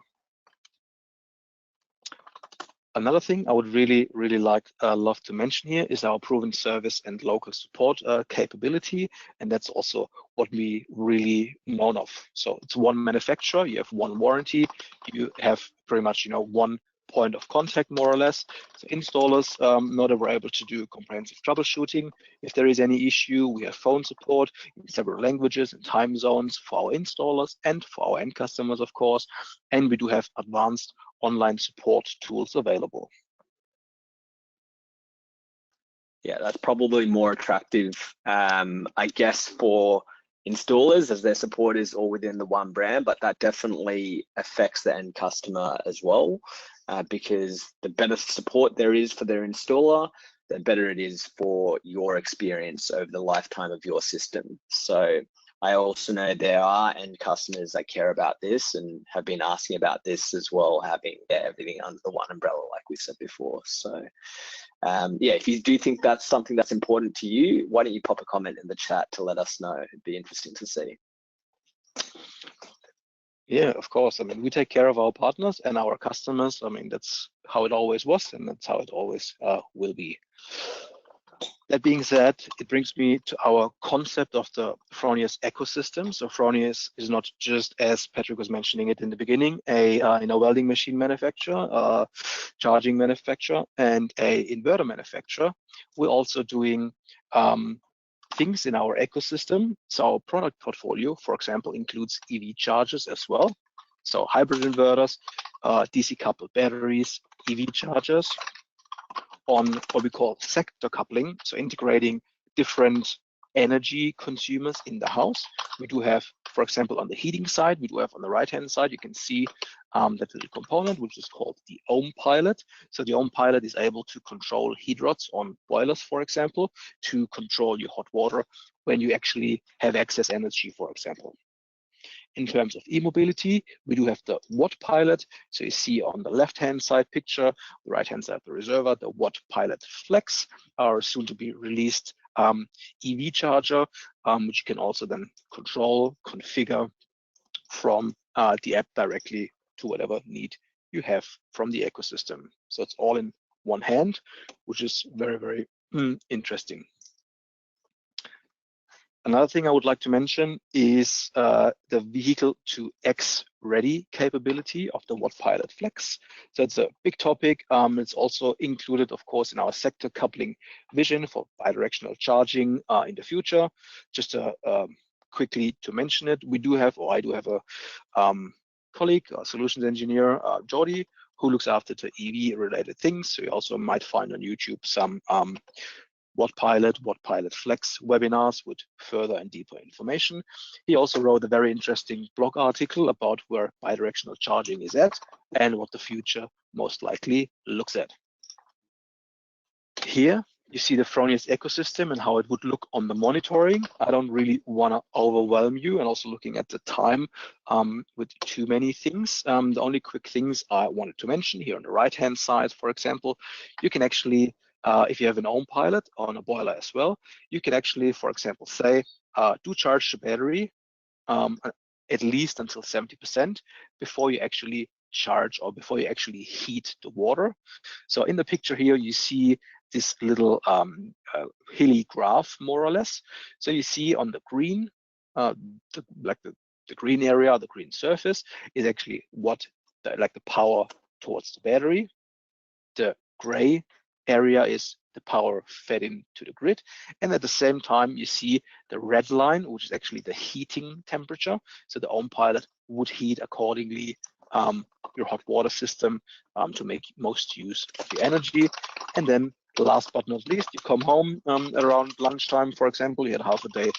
Another thing I would really love to mention here is our proven service and local support capability, and that's also what we really known of. So it's one manufacturer, you have one warranty, you have pretty much one point of contact more or less. So installers not ever able to do comprehensive troubleshooting. If there is any issue, we have phone support in several languages and time zones for our installers and for our end customers, of course, and we do have advanced online support tools available. Yeah, that's probably more attractive, I guess, for installers, as their support is all within the one brand, but that definitely affects the end customer as well, because the better support there is for their installer, the better it is for your experience over the lifetime of your system. So I also know there are end customers that care about this and have been asking about this as well, having everything under the one umbrella, like we said before. So yeah, if you do think that's something that's important to you, why don't you pop a comment in the chat to let us know? It'd be interesting to see. Yeah, of course. I mean, we take care of our partners and our customers. I mean, that's how it always was, and that's how it always will be. That being said, it brings me to our concept of the Fronius ecosystem. So Fronius is not just, as Patrick was mentioning it in the beginning, a welding machine manufacturer, charging manufacturer, and a inverter manufacturer. We're also doing things in our ecosystem. So our product portfolio, for example, includes EV chargers as well. So hybrid inverters, DC coupled batteries, EV chargers, on what we call sector coupling, so integrating different energy consumers in the house. We do have, for example, on the heating side, we do have on the right-hand side, you can see that little component, which is called the ohm pilot. So the ohm pilot is able to control heat rods on boilers, for example, to control your hot water when you actually have excess energy, for example. In terms of e-mobility, we do have the Watt Pilot. So you see on the left-hand side picture, the right-hand side of the Reserva, the Watt Pilot Flex, our soon to be released EV charger, which you can also then control, configure from the app directly to whatever need you have from the ecosystem. So it's all in one hand, which is very, very interesting. Another thing I would like to mention is the vehicle to X ready capability of the Watt Pilot Flex. So it's a big topic. It's also included, of course, in our sector coupling vision for bidirectional charging in the future. Just quickly to mention it, we do have, or I do have a colleague, a solutions engineer, Jordi, who looks after the EV related things. So you also might find on YouTube some Watt Pilot Flex webinars with further and deeper information. He also wrote a very interesting blog article about where bidirectional charging is at and what the future most likely looks at. Here you see the Fronius ecosystem and how it would look on the monitoring. I don't really want to overwhelm you, and also looking at the time with too many things. The only quick things I wanted to mention here on the right-hand side, for example, you can actually if you have an ohm pilot on a boiler as well, you can actually, for example, say, do charge the battery at least until 70% before you actually charge or before you actually heat the water. So in the picture here, you see this little hilly graph, more or less. So you see on the green, the green area, the green surface is actually what the power towards the battery. The gray area is the power fed into the grid, and at the same time you see the red line, which is actually the heating temperature. So the ohm pilot would heat accordingly your hot water system to make most use of your energy. And then last but not least, you come home around lunchtime, for example, you had half a day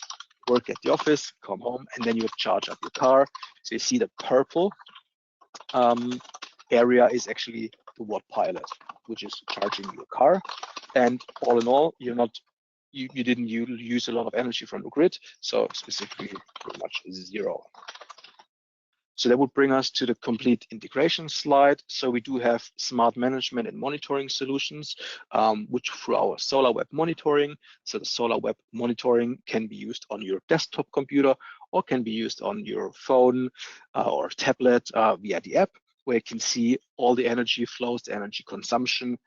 work at the office, come home, and then you charge up your car. So you see the purple area is actually the Watt Pilot, which is charging your car. And all in all, you didn't use a lot of energy from the grid, so specifically pretty much zero. So that would bring us to the complete integration slide. So we do have smart management and monitoring solutions, which through our solar web monitoring. So the solar web monitoring can be used on your desktop computer or can be used on your phone or tablet via the app, where you can see all the energy flows, the energy consumption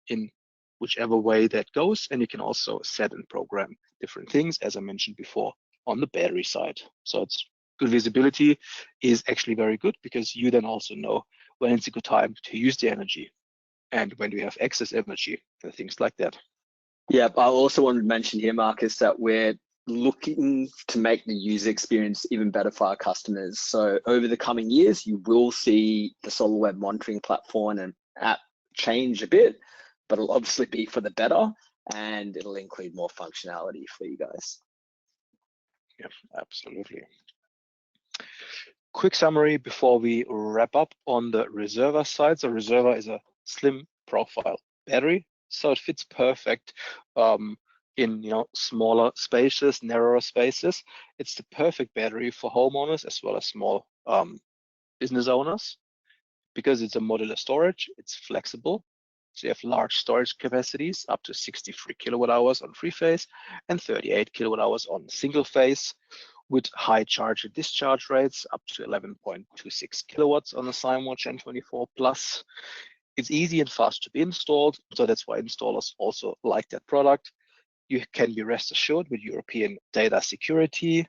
in whichever way that goes. And you can also set and program different things, as I mentioned before, on the battery side. So it's good visibility is actually very good, because you then also know when it's a good time to use the energy and when we have excess energy and things like that. Yeah, I also wanted to mention here, Marcus, that we're looking to make the user experience even better for our customers. So over the coming years, you will see the solar web monitoring platform and app change a bit, but it'll obviously be for the better, and it'll include more functionality for you guys. Yeah, absolutely. Quick summary before we wrap up on the Reserva side. So Reserva is a slim profile battery, so it fits perfect in smaller spaces, narrower spaces. It's the perfect battery for homeowners as well as small business owners, because it's a modular storage. It's flexible, so you have large storage capacities up to 63 kilowatt hours on three phase and 38 kilowatt hours on single phase, with high charge and discharge rates up to 11.26 kilowatts on the SignWatch N24 Plus. It's easy and fast to be installed, so that's why installers also like that product. You can be rest assured with European data security.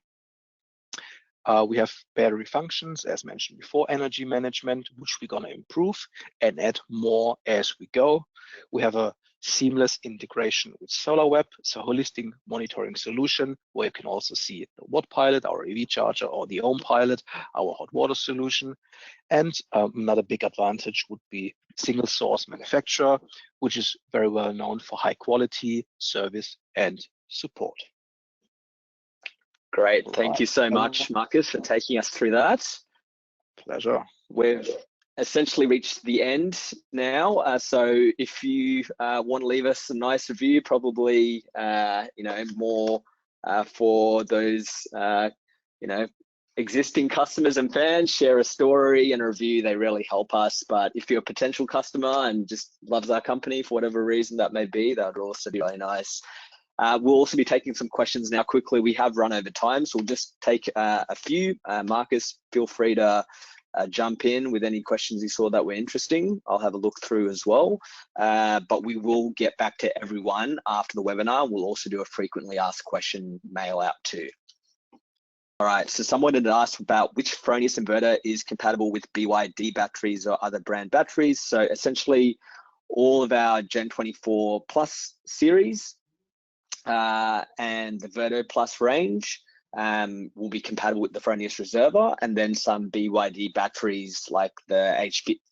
We have battery functions, as mentioned before, energy management, which we're going to improve and add more as we go. We have a seamless integration with SolarWeb, so holistic monitoring solution, where you can also see the Watt Pilot, our EV charger, or the Ohm Pilot, our hot water solution. And another big advantage would be single source manufacturer, which is very well known for high quality service and support. Great. Thank you so much, Marcus, for taking us through that. Pleasure. We've essentially reached the end now. So if you want to leave us a nice review, probably, more for those, existing customers and fans, share a story and a review. They really help us. But if you're a potential customer and just loves our company for whatever reason that may be, that would also be really nice. We'll also be taking some questions now quickly. We have run over time, so we'll just take a few. Marcus, feel free to jump in with any questions you saw that were interesting. I'll have a look through as well. But we will get back to everyone after the webinar. We'll also do a frequently asked question mail out too. All right, so someone had asked about which Fronius inverter is compatible with BYD batteries or other brand batteries. So essentially all of our Gen 24 Plus series and the Verto Plus range will be compatible with the Fronius Reserva, and then some BYD batteries like the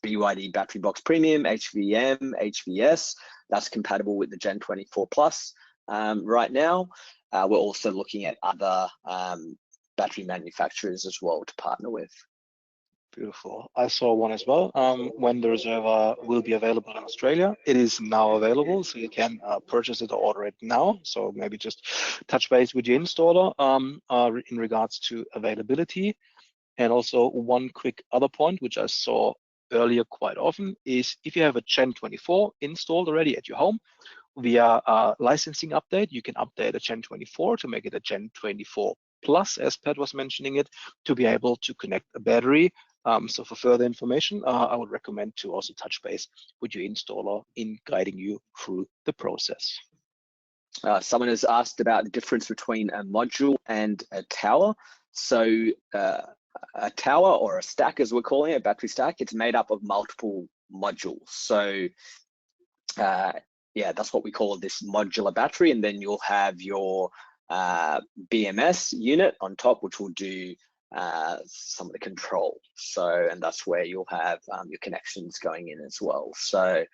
BYD Battery Box Premium, HVM, HVS, that's compatible with the Gen 24 Plus right now. We're also looking at other battery manufacturers as well to partner with. Beautiful. I saw one as well. When the Reserva will be available in Australia, it is now available, so you can purchase it or order it now. So maybe just touch base with your installer in regards to availability. And also one quick other point, which I saw earlier quite often, is if you have a Gen 24 installed already at your home, via a licensing update, you can update a Gen 24 to make it a Gen 24 Plus, as Pat was mentioning it, to be able to connect a battery. So for further information, I would recommend to also touch base with your installer in guiding you through the process. Someone has asked about the difference between a module and a tower. So a tower, or a stack as we're calling it, a battery stack, it's made up of multiple modules. So yeah, that's what we call this modular battery. And then you'll have your BMS unit on top, which will do some of the control. So, and that's where you'll have your connections going in as well. So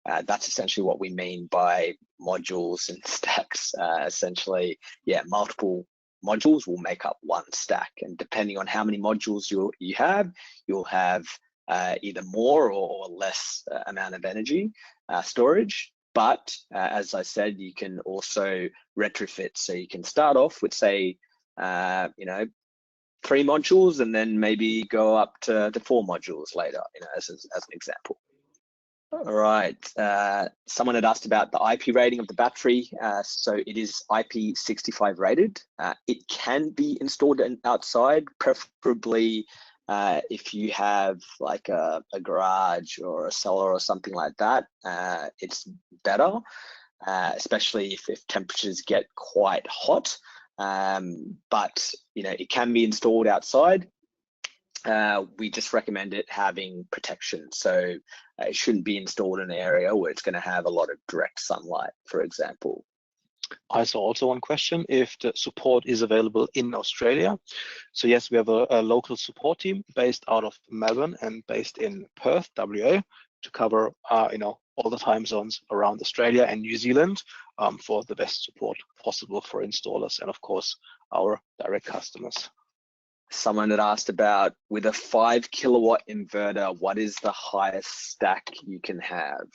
that's essentially what we mean by modules and stacks. Essentially, yeah, multiple modules will make up one stack, and depending on how many modules you have, you'll have either more or less amount of energy storage. But as I said, you can also retrofit. So you can start off with, say, 3 modules, and then maybe go up to 4 modules later, as an example. All right. Someone had asked about the IP rating of the battery. So it is IP65 rated. It can be installed outside, preferably if you have like a garage or a cellar or something like that. It's better, especially if temperatures get quite hot. But it can be installed outside. We just recommend it having protection. So it shouldn't be installed in an area where it's going to have a lot of direct sunlight, for example. I saw also one question if the support is available in Australia. So yes, we have a local support team based out of Melbourne and based in Perth, WA, to cover all the time zones around Australia and New Zealand for the best support possible for installers and of course our direct customers. Someone had asked about, with a 5 kilowatt inverter, what is the highest stack you can have?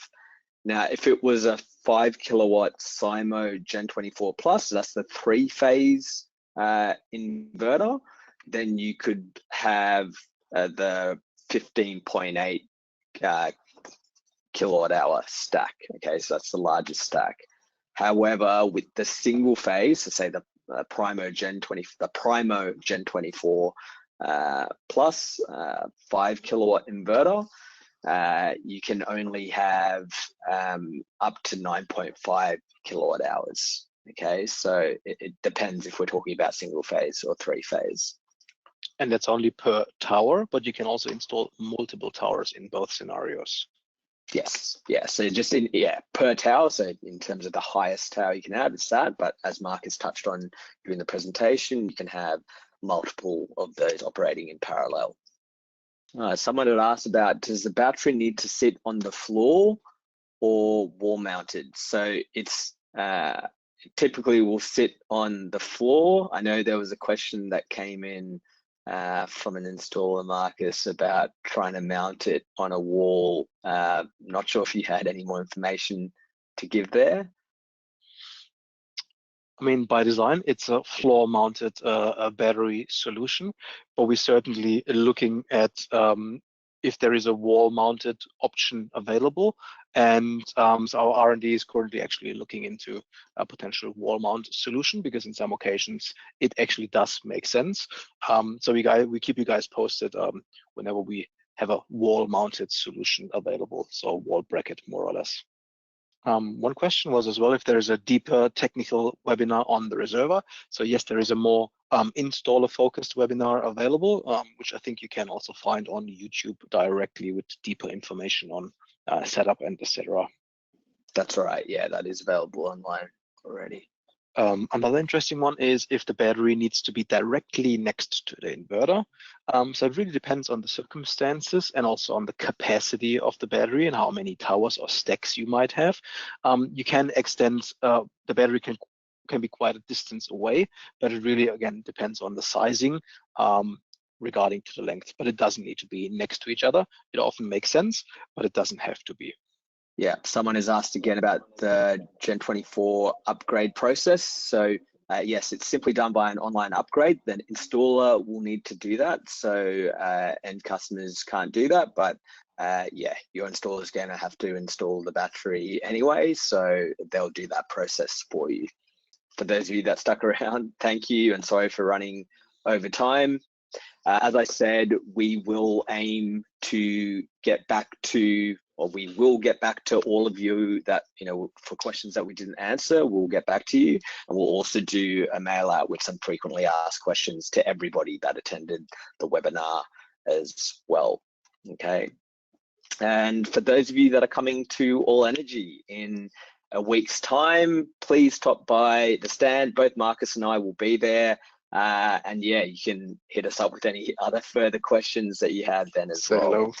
Now, if it was a 5 kilowatt Simo Gen 24 Plus, that's the 3-phase inverter, then you could have the 15.8 kilowatt hour stack. Okay, so that's the largest stack. However, with the single phase, so say the Primo Gen 24 Plus 5 kilowatt inverter, you can only have up to 9.5 kilowatt hours. Okay, so it depends if we're talking about single phase or 3-phase. And that's only per tower, but you can also install multiple towers in both scenarios. Yes, yeah. So just per tower. So in terms of the highest tower you can have, it's that. But as Marcus touched on during the presentation, you can have multiple of those operating in parallel. Someone had asked about, does the battery need to sit on the floor or wall mounted? So it's typically will sit on the floor. I know there was a question that came in from an installer, Marcus, about trying to mount it on a wall. Not sure if you had any more information to give there. I mean, by design, it's a floor-mounted battery solution, but we're certainly looking at if there is a wall-mounted option available. And so our R&D is currently actually looking into a potential wall-mount solution, because in some occasions it actually does make sense. So we keep you guys posted whenever we have a wall-mounted solution available, so wall bracket more or less. One question was as well if there is a deeper technical webinar on the Reserva. So yes, there is a more installer-focused webinar available, which I think you can also find on YouTube directly with deeper information on setup and etc. That's right. Yeah, that is available online already. Another interesting one is if the battery needs to be directly next to the inverter. So it really depends on the circumstances and also on the capacity of the battery and how many towers or stacks you might have. You can extend, the battery can be quite a distance away, but it really, again, depends on the sizing regarding to the length, but it doesn't need to be next to each other. It often makes sense, but it doesn't have to be. Yeah, someone has asked again about the Gen 24 upgrade process. So yes, it's simply done by an online upgrade. Then installer will need to do that. So end customers can't do that, but yeah, your installer is going to have to install the battery anyway. So they'll do that process for you. For those of you that stuck around, thank you, and sorry for running over time. As I said, we will aim to get back to, or we will get back to all of you that, for questions that we didn't answer, we'll get back to you. And we'll also do a mail out with some frequently asked questions to everybody that attended the webinar as well. Okay. And for those of you that are coming to All Energy in a week's time, please stop by the stand. Both Marcus and I will be there. And yeah, you can hit us up with any other further questions that you have then as well. Hello.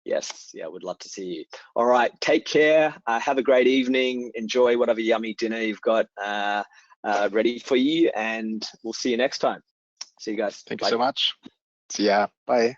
Yes, yeah, we'd love to see you. All right, take care. Have a great evening. Enjoy whatever yummy dinner you've got ready for you, and we'll see you next time. See you guys. Thank you so much. See ya. Bye.